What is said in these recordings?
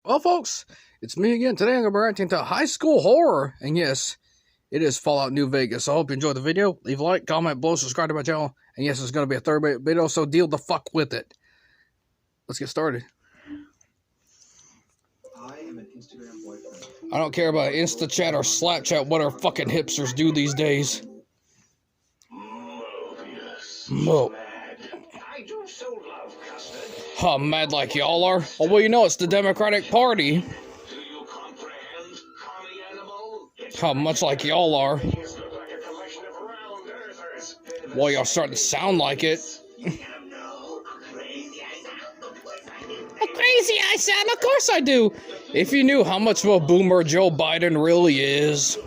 Well, folks, it's me again. Today I'm going to be reacting to High School Horror. And yes, it is Fallout New Vegas. So I hope you enjoyed the video. Leave a like, comment below, subscribe to my channel. And yes, it's going to be a third video, so deal the fuck with it. Let's get started. I am an Instagram boyfriend. I don't care about InstaChat or Slapchat, what our fucking hipsters do these days. Mo. I do so love custard. Huh, mad like y'all are? Oh, well, you know, it's the Democratic Party. Do you comprehend, commie animal? How much like y'all are. These look like a collection of round earthers. Well, y'all starting to sound like it. You have no crazy eyes. A crazy eye sound? Of course I do. If you knew how much of a boomer Joe Biden really is.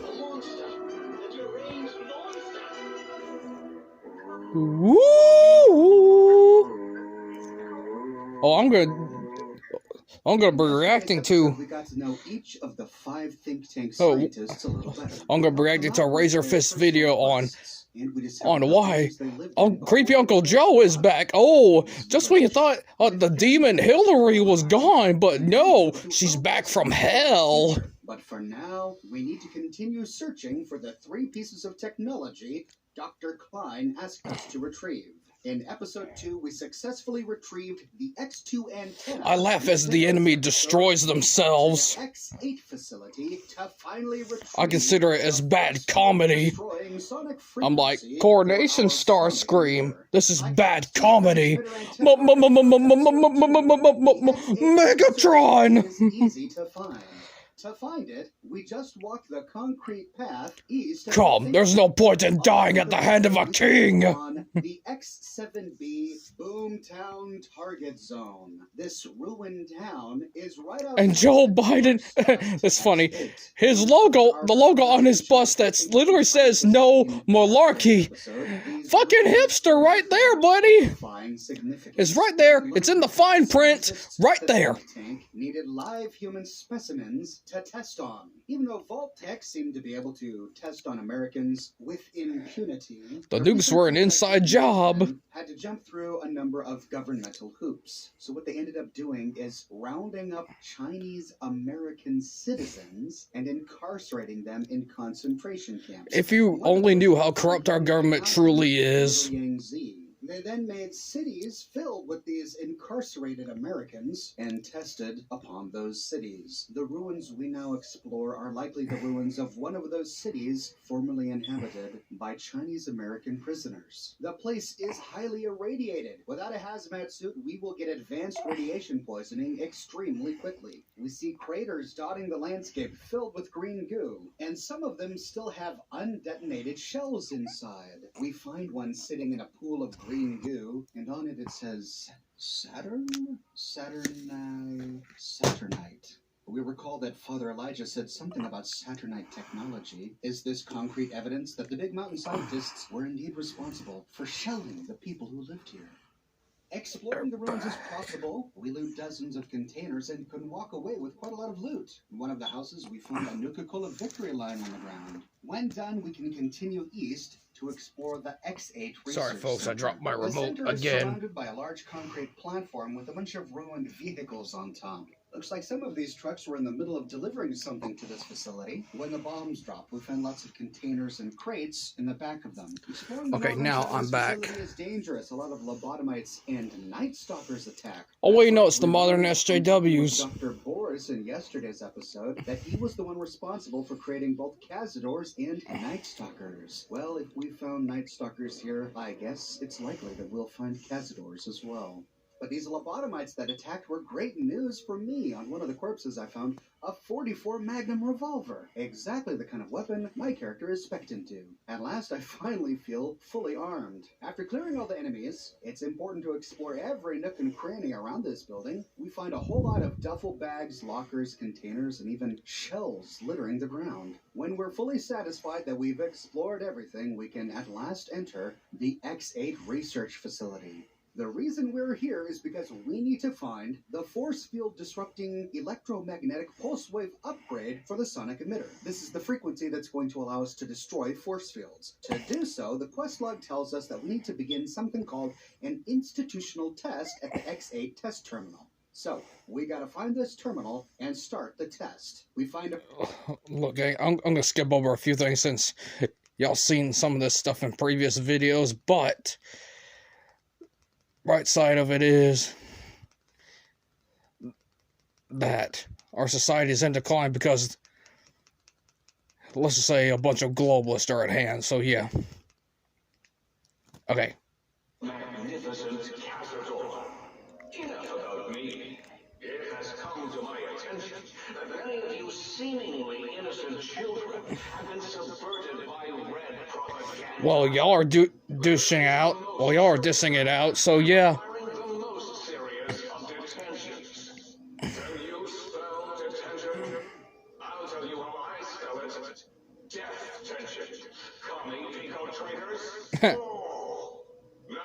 Woo! Oh, I'm gonna be reacting to. We got to know each of the 5 think tank Oh, scientists a little better. I'm gonna be reacting to a Razor Fist video on on why creepy Uncle Joe is back. Oh, just when you thought the demon Hillary was gone, but no, she's back from hell. But for now, we need to continue searching for the 3 pieces of technology Dr. Klein asked us to retrieve. In episode 2, we successfully retrieved the X2 antenna. I laugh as the enemy destroys themselves. The X8 facility to finally retrieve. I consider it as bad comedy. I'm like, Coronation Star Scream. This is bad comedy. Megatron! It's easy to find. To find it, we just walk the concrete path east. Come, there's no point in dying at the hand of a king. On the X7B Boomtown target zone. This ruined town is right out. And Joe Biden, it's funny, his logo, the logo on his bus that literally says no malarkey. Fucking hipster right there, buddy. It's right there. It's in the fine print, right there. Tank needed live human specimens to test on. Even though Vault-Tec seemed to be able to test on Americans with impunity, The nukes were an inside job. Had to jump through a number of governmental hoops. So what they ended up doing is rounding up Chinese American citizens and incarcerating them in concentration camps. If you only knew how corrupt our government truly is. They then made cities filled with these incarcerated Americans and tested upon those cities. The ruins we now explore are likely the ruins of one of those cities formerly inhabited by Chinese American prisoners. The place is highly irradiated. Without a hazmat suit, we will get advanced radiation poisoning extremely quickly. We see craters dotting the landscape filled with green goo, and some of them still have undetonated shells inside. We find one sitting in a pool of green goo, and on it says Saturnite. We recall that Father Elijah said something about Saturnite technology. Is this concrete evidence that the Big Mountain scientists were indeed responsible for shelling the people who lived here? Exploring the ruins is profitable. We loot dozens of containers and can walk away with quite a lot of loot. In one of the houses, we found a Nuka-Cola victory line on the ground. When done, we can continue east to explore the X8 research Sorry, folks, I dropped my The remote center is again. surrounded by a large concrete platform with a bunch of ruined vehicles on top. Looks like some of these trucks were in the middle of delivering something to this facility. When the bombs dropped, we found lots of containers and crates in the back of them. Okay, now I'm back. This is dangerous. A lot of lobotomites and night stalkers attack. Oh, well, you know, it's the modern SJWs. Dr. Boris in yesterday's episode that he was the one responsible for creating both Cazadors and Night Stalkers. Well, if we found Night Stalkers here, I guess it's likely that we'll find Cazadors as well. But these lobotomites that attacked were great news for me. On one of the corpses I found a .44 Magnum revolver. Exactly the kind of weapon my character is spec'd into. At last I finally feel fully armed. After clearing all the enemies, it's important to explore every nook and cranny around this building. We find a whole lot of duffel bags, lockers, containers, and even shells littering the ground. When we're fully satisfied that we've explored everything, we can at last enter the X8 research facility. The reason we're here is because we need to find the force field disrupting electromagnetic pulse wave upgrade for the sonic emitter. This is the frequency that's going to allow us to destroy force fields. To do so, the quest log tells us that we need to begin something called an institutional test at the X8 test terminal. So, we gotta find this terminal and start the test. We find a... Look, gang, I'm gonna skip over a few things since y'all seen some of this stuff in previous videos, but right side of it is that our society is in decline because, let's just say, a bunch of globalists are at hand. So yeah. Okay. Magnificent Cazador. Enough about me. It has come to my attention that many of you seemingly innocent children have been subverted by red propaganda. Well, y'all are dishing out. Well, y'all are dissing it out. So yeah. Requiring the most serious of detentions. Can you spell detention? I'll tell you how I spell it. Death tension. Commie Pico traitors. Oh. Now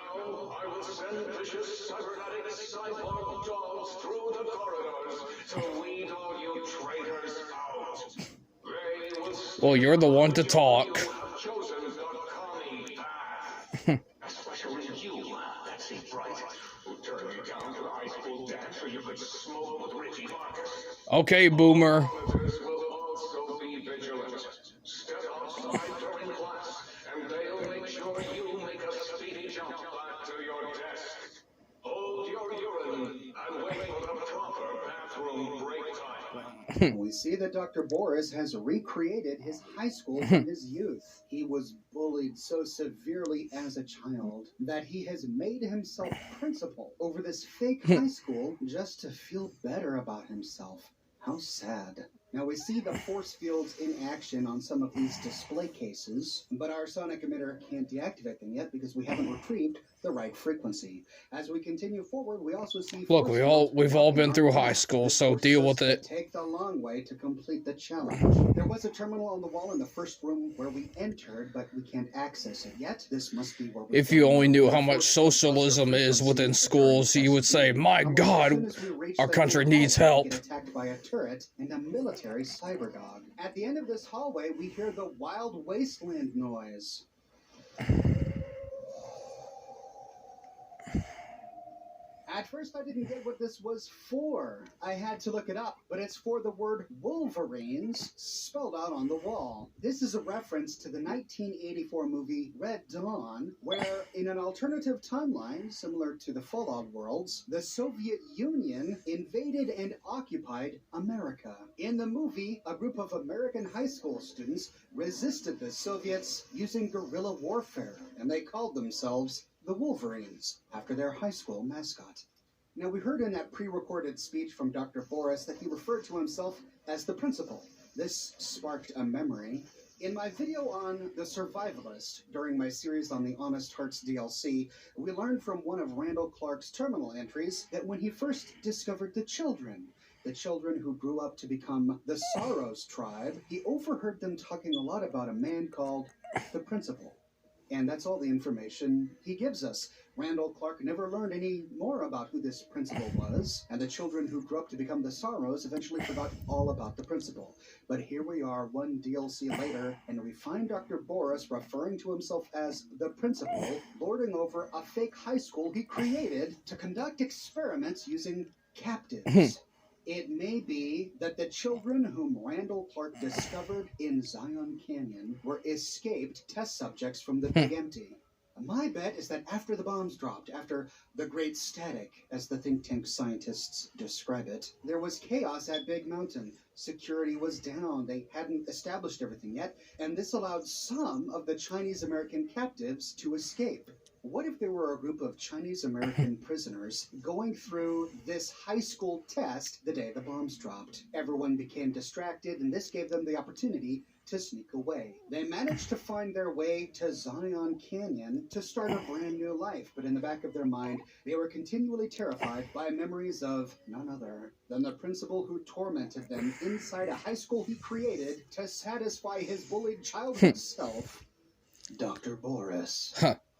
I will send vicious cybernetic cyborg dogs through the corridors to weed all you traitors out. They will Well, you're the one to talk. you have chosen the commie path. Especially you, Betsy Bright, who turned me down to the high school dance so you could smoke with Richie Marcus. Okay, boomer. Monitors will also be vigilant. Step outside during class, and they'll make sure you make a speedy jump back to your desk. Hold your urine and wait for the proper bathroom break time. We see that Dr. Boris has recreated his high school from his youth. He was bullied so severely as a child that he has made himself principal over this fake high school just to feel better about himself. How sad. Now we see the force fields in action on some of these display cases, but our sonic emitter can't deactivate them yet because we haven't retrieved the right frequency. As we continue forward, we also see... Look, we've all been through high school, so deal with it. Take the long way to complete the challenge. There was a terminal on the wall in the first room where we entered, but we can't access it yet. This must be where we... If you only knew how much socialism is within schools, you would say, "My God, our country needs help." Get attacked by a turret and a military cyber dog. At the end of this hallway, we hear the wild wasteland noise. At first, I didn't get what this was for. I had to look it up, but it's for the word Wolverines spelled out on the wall. This is a reference to the 1984 movie Red Dawn, where, in an alternative timeline similar to the Fallout worlds, the Soviet Union invaded and occupied America. In the movie, a group of American high school students resisted the Soviets using guerrilla warfare, and they called themselves the Wolverines, after their high school mascot. Now, we heard in that pre-recorded speech from Dr. Boris that he referred to himself as the principal. This sparked a memory. In my video on The Survivalist, during my series on the Honest Hearts DLC, we learned from one of Randall Clark's terminal entries that when he first discovered the children who grew up to become the Saros tribe, he overheard them talking a lot about a man called the principal. And that's all the information he gives us. Randall Clark never learned any more about who this principal was, and the children who grew up to become the Saros eventually forgot all about the principal. But here we are, one DLC later, and we find Dr. Boris referring to himself as the principal, lording over a fake high school he created to conduct experiments using captives. It may be that the children whom Randall Clark discovered in Zion Canyon were escaped test subjects from the Big Empty. My bet is that after the bombs dropped, after the Great Static, as the think tank scientists describe it, there was chaos at Big Mountain. Security was down, they hadn't established everything yet, and this allowed some of the Chinese-American captives to escape. What if there were a group of Chinese-American prisoners going through this high school test the day the bombs dropped? Everyone became distracted, and this gave them the opportunity to sneak away. They managed to find their way to Zion Canyon to start a brand new life, but in the back of their mind, they were continually terrified by memories of none other than the principal who tormented them inside a high school he created to satisfy his bullied childhood self, Dr. Boris.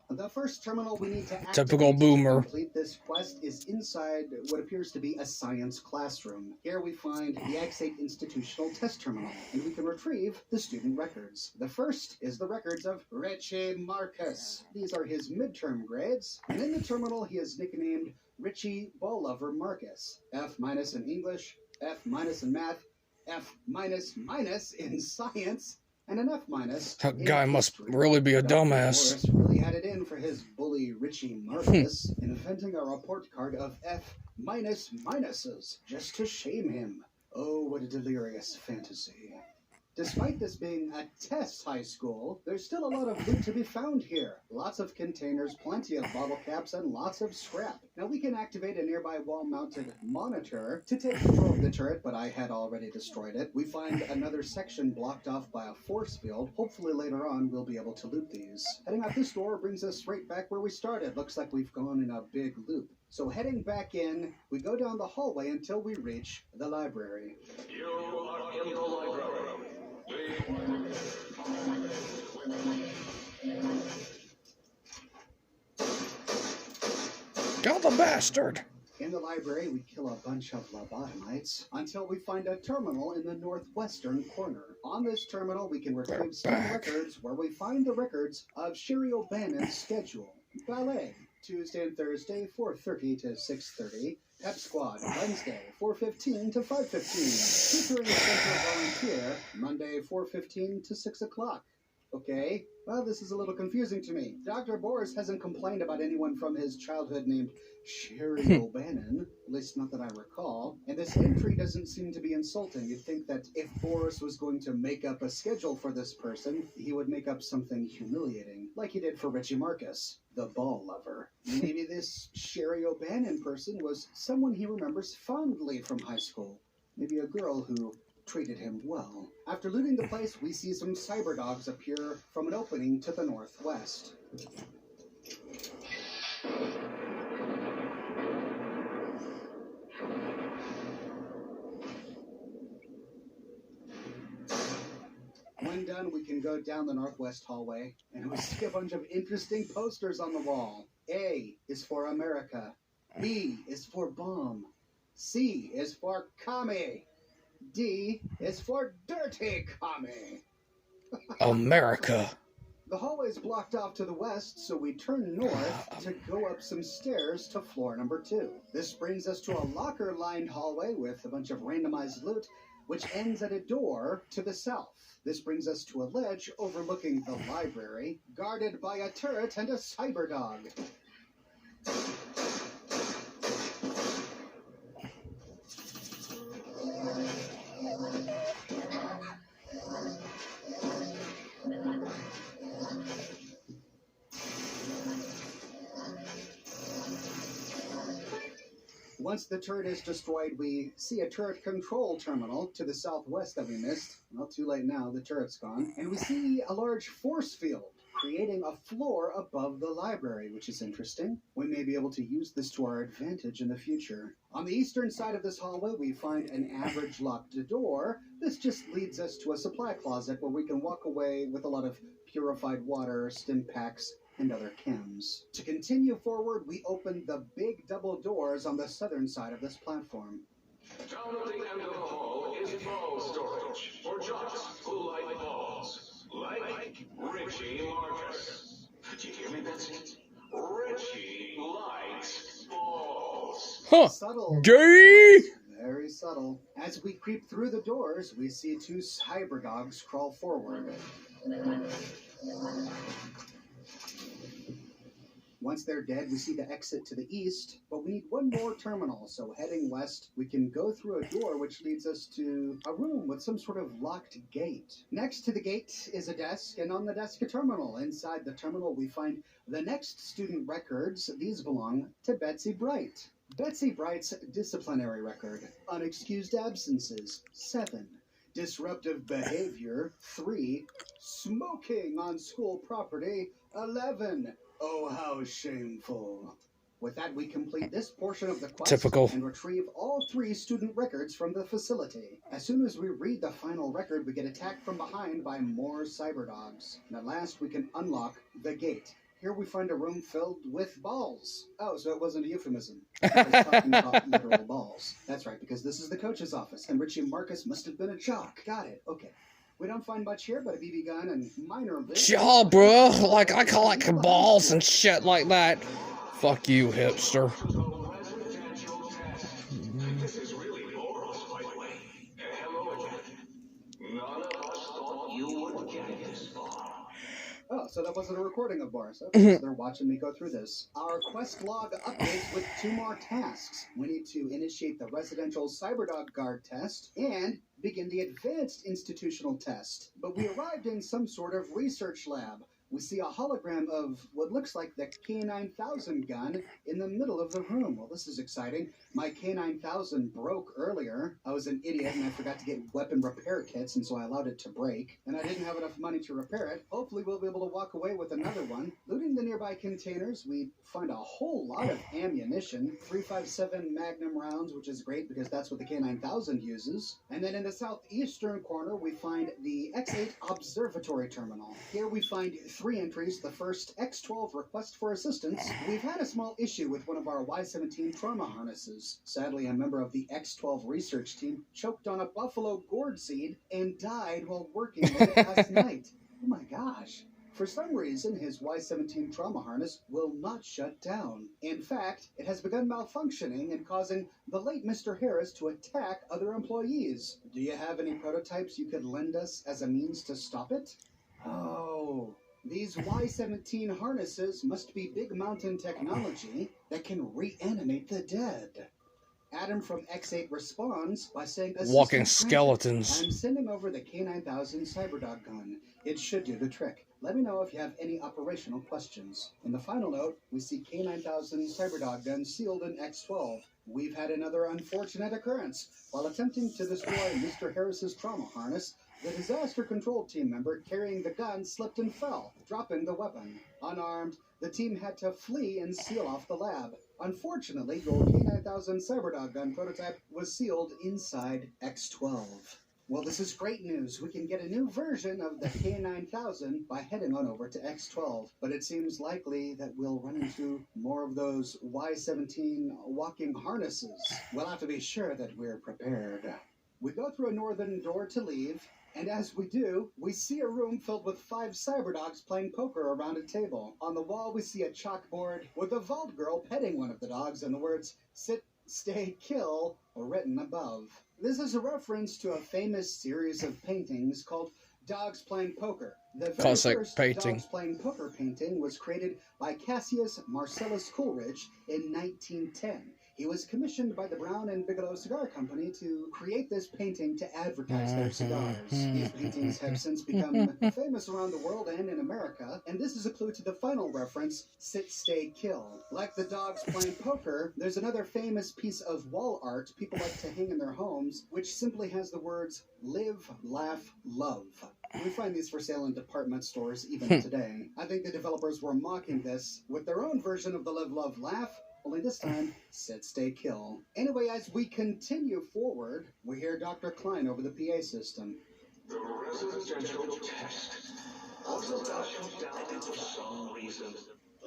The first terminal we need to activate Typical boomer. to complete this quest is inside what appears to be a science classroom. Here we find the X8 Institutional Test Terminal, and we can retrieve the student records. The first is the records of Richie Marcus. These are his midterm grades, and in the terminal he is nicknamed Richie Ball Lover Marcus. F- in English, F- in math, F- in science, and an F- That in guy must history. really be a Dr. dumbass. Boris really had it in for his bully Richie Marcus, inventing a report card of F- minuses just to shame him. Oh, what a delirious fantasy. Despite this being a test high school, there's still a lot of loot to be found here. Lots of containers, plenty of bottle caps, and lots of scrap. Now we can activate a nearby wall-mounted monitor to take control of the turret, but I had already destroyed it. We find another section blocked off by a force field. Hopefully later on we'll be able to loot these. Heading out this door brings us right back where we started. Looks like we've gone in a big loop. So heading back in, we go down the hallway until we reach the library. You are in the library. Kill the bastard! In the library, we kill a bunch of lobotomites until we find a terminal in the northwestern corner. On this terminal, we can retrieve some records where we find the records of Sherry O'Bannon's schedule. Ballet, Tuesday and Thursday, 4:30 to 6:30. Pep Squad, Wednesday, 4:15 to 5:15. Tutoring Center Volunteer, Monday, 4:15 to 6 o'clock. Okay, well, this is a little confusing to me. Dr. Boris hasn't complained about anyone from his childhood named Sherry O'Bannon, at least not that I recall, and this entry doesn't seem to be insulting. You'd think that if Boris was going to make up a schedule for this person, he would make up something humiliating, like he did for Richie Marcus, the ball lover. Maybe this Sherry O'Bannon person was someone he remembers fondly from high school. Maybe a girl who treated him well. After looting the place, we see some cyber dogs appear from an opening to the northwest. When done, we can go down the northwest hallway, and we see a bunch of interesting posters on the wall. A is for America. B is for bomb. C is for commie. D is for dirty commie. America. The hallway is blocked off to the west, so we turn north to go up some stairs to floor number 2. This brings us to a locker-lined hallway with a bunch of randomized loot, which ends at a door to the south. This brings us to a ledge overlooking the library, guarded by a turret and a cyber dog. Once the turret is destroyed, we see a turret control terminal to the southwest that we missed. Well, too late now, the turret's gone. And we see a large force field creating a floor above the library, which is interesting. We may be able to use this to our advantage in the future. On the eastern side of this hallway, we find an average locked door. This just leads us to a supply closet where we can walk away with a lot of purified water, stim packs, and other chems. To continue forward, we open the big double doors on the southern side of this platform. Down at the end of the hall is ball storage for jocks who like balls, like Richie Marcus. Did you hear me, Betsy? Richie likes balls. Huh. Subtle. Gay! Very subtle. As we creep through the doors, we see 2 cyber dogs crawl forward. Once they're dead, we see the exit to the east, but we need one more terminal, so heading west, we can go through a door which leads us to a room with some sort of locked gate. Next to the gate is a desk, and on the desk a terminal. Inside the terminal, we find the next student records. These belong to Betsy Bright. Betsy Bright's disciplinary record: unexcused absences, 7. Disruptive behavior, 3. Smoking on school property, 11. Oh, how shameful. With that, we complete this portion of the quest Typical. and retrieve all 3 student records from the facility. As soon as we read the final record, we get attacked from behind by more cyber dogs. And at last, we can unlock the gate. Here we find a room filled with balls. Oh, so it wasn't a euphemism. I was talking about literal balls. That's right, because this is the coach's office, and Richie Marcus must have been a jock. Got it, okay. We don't find much here but a BB gun and minor bits. Yeah, bruh. Like, I collect balls and shit like that. Fuck you, hipster. Oh, so that wasn't a recording of Boris. Okay, so they're watching me go through this. Our quest log updates with 2 more tasks. We need to initiate the residential Cyberdog Guard test and begin the advanced institutional test. But we arrived in some sort of research lab. We see a hologram of what looks like the K9000 gun in the middle of the room. Well, this is exciting. My K9000 broke earlier. I was an idiot and I forgot to get weapon repair kits, and so I allowed it to break. And I didn't have enough money to repair it. Hopefully we'll be able to walk away with another one. Looting the nearby containers, we find a whole lot of ammunition. 357 Magnum rounds, which is great because that's what the K9000 uses. And then in the southeastern corner, we find the X8 Observatory Terminal. Here we find 3 entries. The first, X12 Request for Assistance. We've had a small issue with one of our Y-17 trauma harnesses. Sadly, a member of the X12 research team choked on a buffalo gourd seed and died while working with it last night. Oh my gosh. For some reason, his Y-17 trauma harness will not shut down. In fact, it has begun malfunctioning and causing the late Mr. Harris to attack other employees. Do you have any prototypes you could lend us as a means to stop it? Oh, these Y-17 harnesses must be Big Mountain technology that can reanimate the dead. Adam from X8 responds by saying, Walking "Assistant skeletons." I'm sending over the K9000 Cyberdog gun. It should do the trick. Let me know if you have any operational questions." In the final note, we see K9000 Cyberdog gun sealed in X12. We've had another unfortunate occurrence. While attempting to destroy Mr. Harris's trauma harness, the disaster control team member carrying the gun slipped and fell, dropping the weapon. Unarmed, the team had to flee and seal off the lab. Unfortunately, your K9000 Cyberdog gun prototype was sealed inside X12. Well, this is great news. We can get a new version of the K9000 by heading on over to X12. But it seems likely that we'll run into more of those Y-17 walking harnesses. We'll have to be sure that we're prepared. We go through a northern door to leave, and as we do, we see a room filled with 5 cyberdogs playing poker around a table. On the wall, we see a chalkboard with a Vault girl petting one of the dogs and the words, "Sit, Stay, Kill," written above. This is a reference to a famous series of paintings called Dogs Playing Poker. The very Classic first painting. Dogs Playing Poker painting was created by Cassius Marcellus Coleridge in 1910. He was commissioned by the Brown and Bigelow Cigar Company to create this painting to advertise their cigars. These paintings have since become famous around the world and in America, and this is a clue to the final reference, Sit, Stay, Kill. Like the dogs playing poker, there's another famous piece of wall art people like to hang in their homes, which simply has the words, "Live, Laugh, Love." We find these for sale in department stores even today. I think the developers were mocking this with their own version of the Live, Love, Laugh, only this time, Sit, Stay, Kill. Anyway, as we continue forward, we hear Dr. Klein over the PA system. The residential test was about shut down for some reason.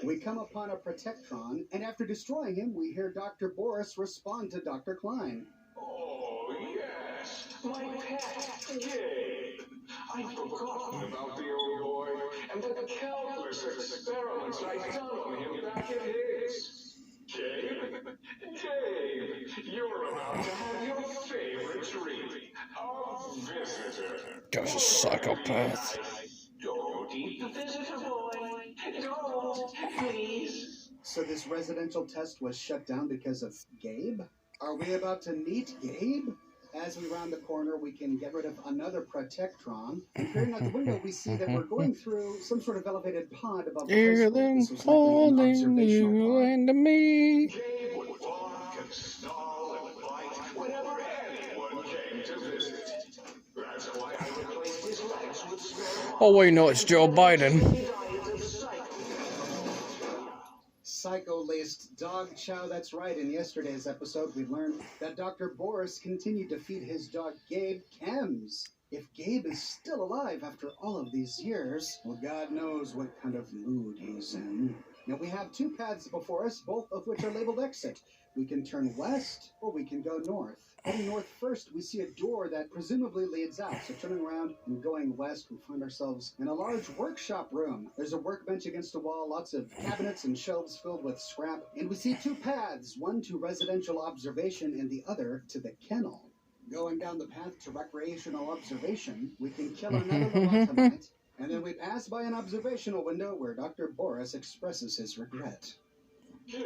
We come upon a Protectron, and after destroying him, we hear Dr. Boris respond to Dr. Klein. Oh, yes, my pet, Gabe. I'd forgotten about the old boy and the countless experiments I'd done on him back at Higgs. Gabe, you're about to have your favorite treat, a visitor. Guy's a psychopath. Don't eat the visitor, boy. Don't, please. So this residential test was shut down because of Gabe? Are we about to meet Gabe? As we round the corner, we can get rid of another Protectron. And peering out the window, we see that we're going through some sort of elevated pod above the high Hear school. them This was likely an calling observational you pod. and me. Gabe would bark and snarl and bite whenever anyone came to visit. That's why I replaced his legs with small Oh, wait, no, it's Joe Biden. Psycho-laced dog chow, that's right. In yesterday's episode, we learned that Dr. Boris continued to feed his dog Gabe Chems. If Gabe is still alive after all of these years, well, God knows what kind of mood he's in. Now, we have 2 paths before us, both of which are labeled exit. We can turn west, or we can go north. Heading north first, we see a door that presumably leads out. So turning around and going west, we find ourselves in a large workshop room. There's a workbench against a wall, lots of cabinets and shelves filled with scrap. And we see 2 paths, one to residential observation and the other to the kennel. Going down the path to recreational observation, we can kill another lobotomite, And then we pass by an observational window where Dr. Boris expresses his regret. Gabe,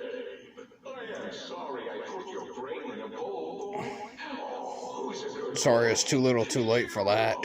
I am sorry I put your brain in a bowl, boy. Oh, who's a good Sorry, it's too little too late for that.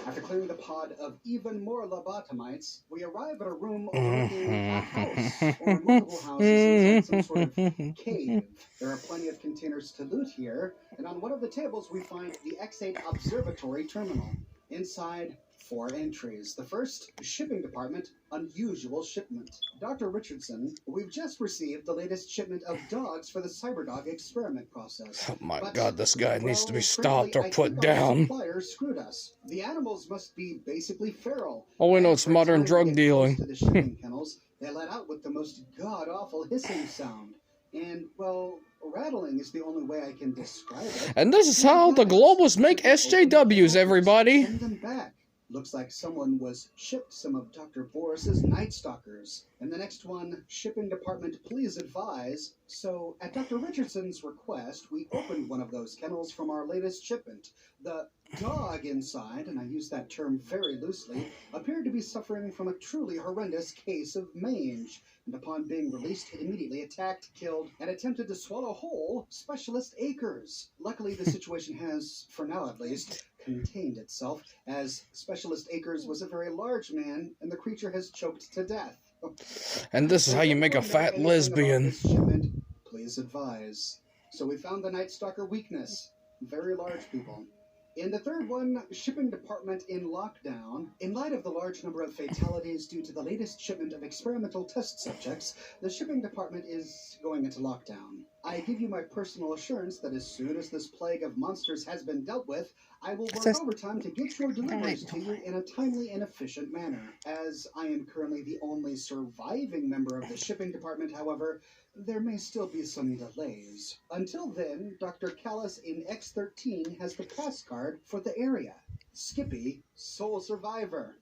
After clearing the pod of even more lobotomites, we arrive at a room overlooking a house or multiple houses inside some sort of cave. There are plenty of containers to loot here, and on one of the tables we find the X8 Observatory Terminal. Inside, 4 entries. The first, shipping department, unusual shipment. Dr. Richardson, we've just received the latest shipment of dogs for the Cyberdog experiment process. Oh my But, God, this guy needs to be well, stopped or frankly, I put think our down. suppliers screwed us. The animals must be basically feral. Oh, we know And it's every modern time we drug get dealing. close to the shipping kennels, they let out with the most god-awful hissing sound. And, well, rattling is the only way I can describe it. And this is how the Globals make SJWs, everybody. Send them back. Looks like someone was shipped some of Dr. Boris's Night Stalkers. And the next one, shipping department, please advise. So, at Dr. Richardson's request, we opened one of those kennels from our latest shipment. The dog inside, and I use that term very loosely, appeared to be suffering from a truly horrendous case of mange. And upon being released, it immediately attacked, killed, and attempted to swallow whole Specialist Akers. Luckily, the situation has, for now at least, contained itself, as Specialist Akers was a very large man, and the creature has choked to death. And this is how you make a fat lesbian. Shipment, please advise. So we found the Night Stalker weakness. Very large people. In the third one, shipping department in lockdown. In light of the large number of fatalities due to the latest shipment of experimental test subjects, the shipping department is going into lockdown. I give you my personal assurance that as soon as this plague of monsters has been dealt with, I will work overtime to get your deliveries to you in a timely and efficient manner. As I am currently the only surviving member of the shipping department, however, there may still be some delays. Until then, Dr. Callis in X13 has the pass card for the area. Skippy, sole survivor.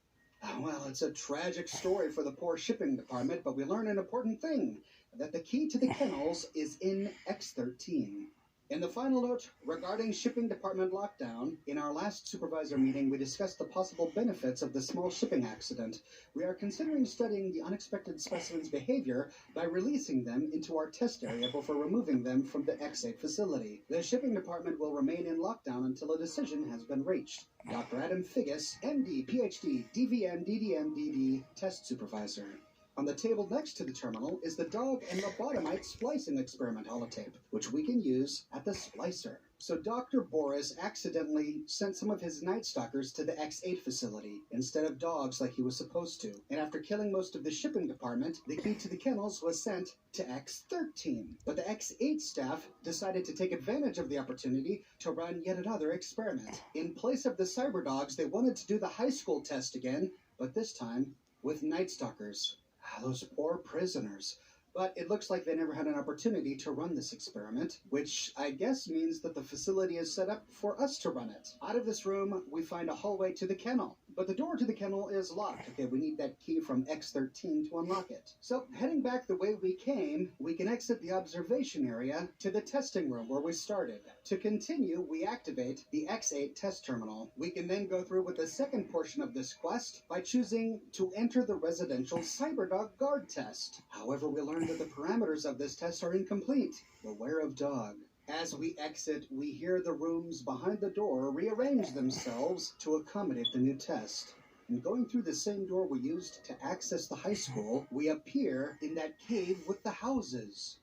Well, it's a tragic story for the poor shipping department, but we learn an important thing, that the key to the kennels is in X13. In the final note regarding shipping department lockdown, in our last supervisor meeting we discussed the possible benefits of the small shipping accident. We are considering studying the unexpected specimen's behavior by releasing them into our test area before removing them from the X8 facility. The shipping department will remain in lockdown until a decision has been reached. Dr. Adam Figgis, MD, PhD, DVM, DDM, DD, test supervisor. On the table next to the terminal is the dog and lobotomite splicing experiment holotape, which we can use at the splicer. So Dr. Boris accidentally sent some of his Night Stalkers to the X8 facility instead of dogs like he was supposed to. And after killing most of the shipping department, the key to the kennels was sent to X13. But the X8 staff decided to take advantage of the opportunity to run yet another experiment. In place of the Cyberdogs, they wanted to do the high school test again, but this time with Night Stalkers. Those poor prisoners. But it looks like they never had an opportunity to run this experiment, which I guess means that the facility is set up for us to run it. Out of this room, we find a hallway to the kennel. But the door to the kennel is locked. Okay, we need that key from X13 to unlock it. So, heading back the way we came, we can exit the observation area to the testing room where we started. To continue, we activate the X8 test terminal. We can then go through with the second portion of this quest by choosing to enter the residential Cyberdog guard test. However, we learned that the parameters of this test are incomplete. Beware of dog. As we exit, we hear the rooms behind the door rearrange themselves to accommodate the new test. And going through the same door we used to access the high school, we appear in that cave with the houses.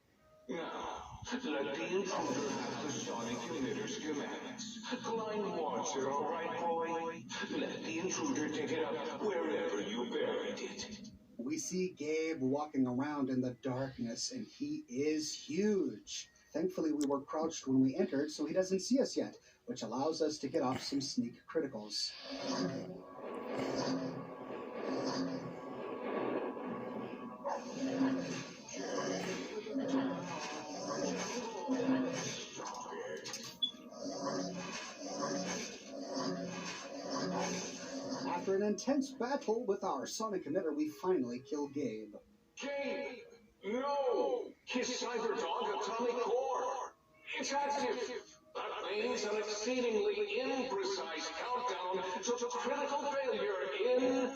Now, let the intruder have the sonic emitter schematics. Blind watcher, all right, boy? Let the intruder take it up wherever you buried it. We see Gabe walking around in the darkness, and he is huge. Thankfully, we were crouched when we entered, so he doesn't see us yet, which allows us to get off some sneak criticals. After an intense battle with our sonic emitter, we finally kill Gabe. Gabe! No! His Cyberdog atomic core! It's active! That means an exceedingly imprecise countdown to critical failure in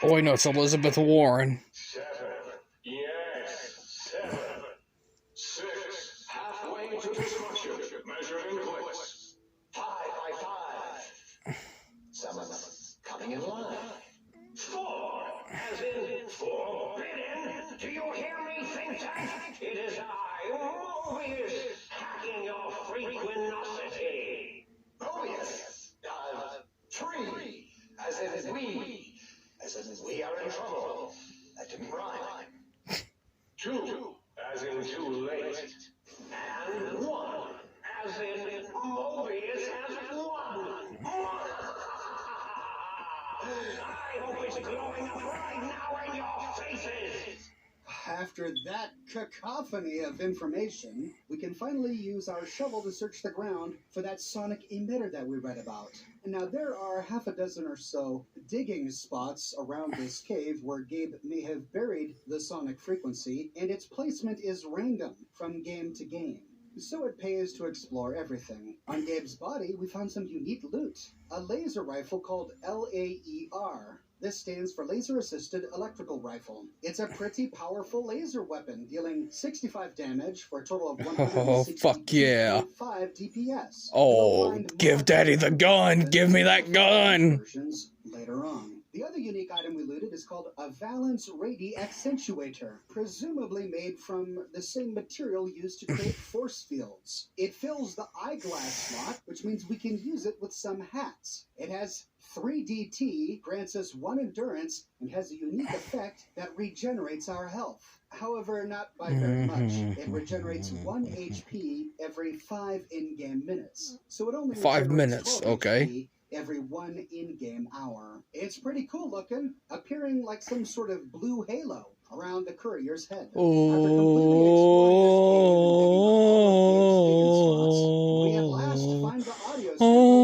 Oh, wait, no, it's Elizabeth Warren. 7. Yes, 7. 6. Halfway to destruction, measured in clicks. 5 by 5. Someone's coming in line. 4, as in forbidden. Do you hear me, think tank? It is I, Mobius, hacking your frequenosity. Mobius. 3, as in we. As in we are in trouble. That didn't rhyme. 2, as in too late. And 1, as in Mobius has won. I hope it's glowing up right now in your faces. After that cacophony of information, we can finally use our shovel to search the ground for that sonic emitter that we read about. Now, there are half a dozen or so digging spots around this cave where Gabe may have buried the sonic frequency, and its placement is random from game to game. So it pays to explore everything. On Gabe's body, we found some unique loot. A laser rifle called LAER. This stands for Laser Assisted Electrical Rifle. It's a pretty powerful laser weapon, dealing 65 damage for a total of 165 fuck yeah. DPS. Oh, give daddy the gun. Give me that gun. Versions later on. The other unique item we looted is called a Valence Radi Accentuator, presumably made from the same material used to create force fields. It fills the eyeglass slot, which means we can use it with some hats. It has 3DT, grants us 1 endurance, and has a unique effect that regenerates our health. However, not by very much. It regenerates 1 HP every 5 in-game minutes. So it only 5 regenerates minutes, 12 okay. HP every 1 in-game hour. It's pretty cool looking, appearing like some sort of blue halo around the courier's head. After completely exploring this cave and digging all of the hidden spots, we at last find the audio sample.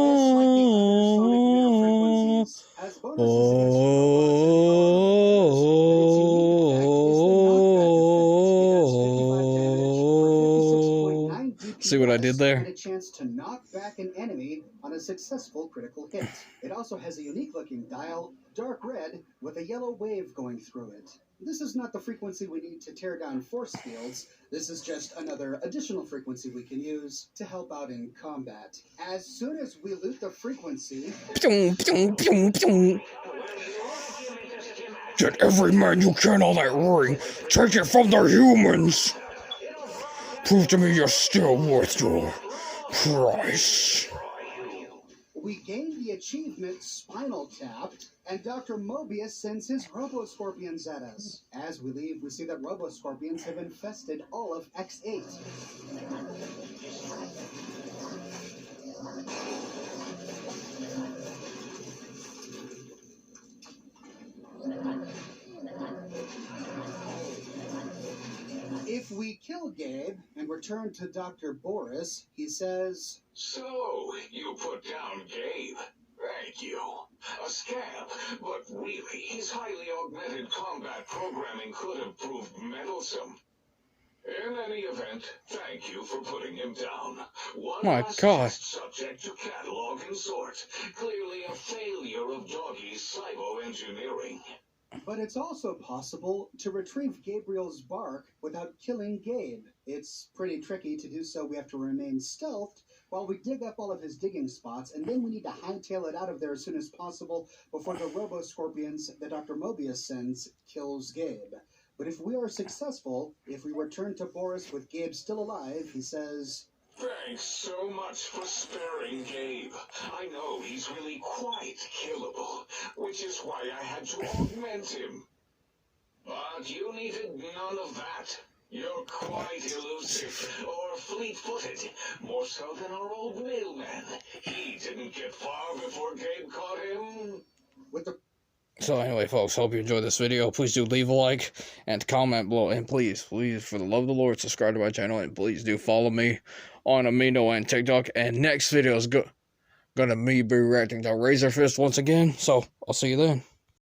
This, like the other sonic mirror frequencies, has bonuses against robots and autos, but its unique effect is the knockback effect. It does 55 damage for 56.9 DPS. See what I did there? And a chance to knock back an enemy on a successful critical hit. It also has a unique looking dial, dark red, with a yellow wave going through it. This is not the frequency we need to tear down force fields. This is just another additional frequency we can use to help out in combat. As soon as we loot the frequency, Pew, pew, pew, pew. Get every man you can on that ring. Take it from the humans. Prove to me you're still worth your price. we gain the achievement Spinal Tapped, and Dr. Mobius sends his Robo-Scorpions at us. As we leave, we see that Robo-Scorpions have infested all of X8. If we kill Gabe and return to Dr. Boris, he says, So, you put down Gabe. Thank you. A scamp, but really, his highly augmented combat programming could have proved meddlesome. In any event, thank you for putting him down. One My last God. test subject to catalog and sort. Clearly a failure of Doggy's cybo-engineering. but it's also possible to retrieve Gabriel's bark without killing Gabe. It's pretty tricky to do so. We have to remain stealthed while we dig up all of his digging spots, and then we need to hightail it out of there as soon as possible before the Robo-Scorpions that Dr. Mobius sends kills Gabe. But if we are successful, if we return to Boris with Gabe still alive, he says, Thanks so much for sparing Gabe. I know he's really quite killable, which is why I had to augment him. But you needed none of that. You're quite elusive, or fleet-footed, more so than our old mailman. He didn't get far before Gabe caught him. with the So anyway, folks, hope you enjoyed this video. Please do leave a like and comment below. And please, for the love of the Lord, subscribe to my channel. And please do follow me on Amino and TikTok. And next video is gonna me be reacting to Razor Fist once again. So I'll see you then.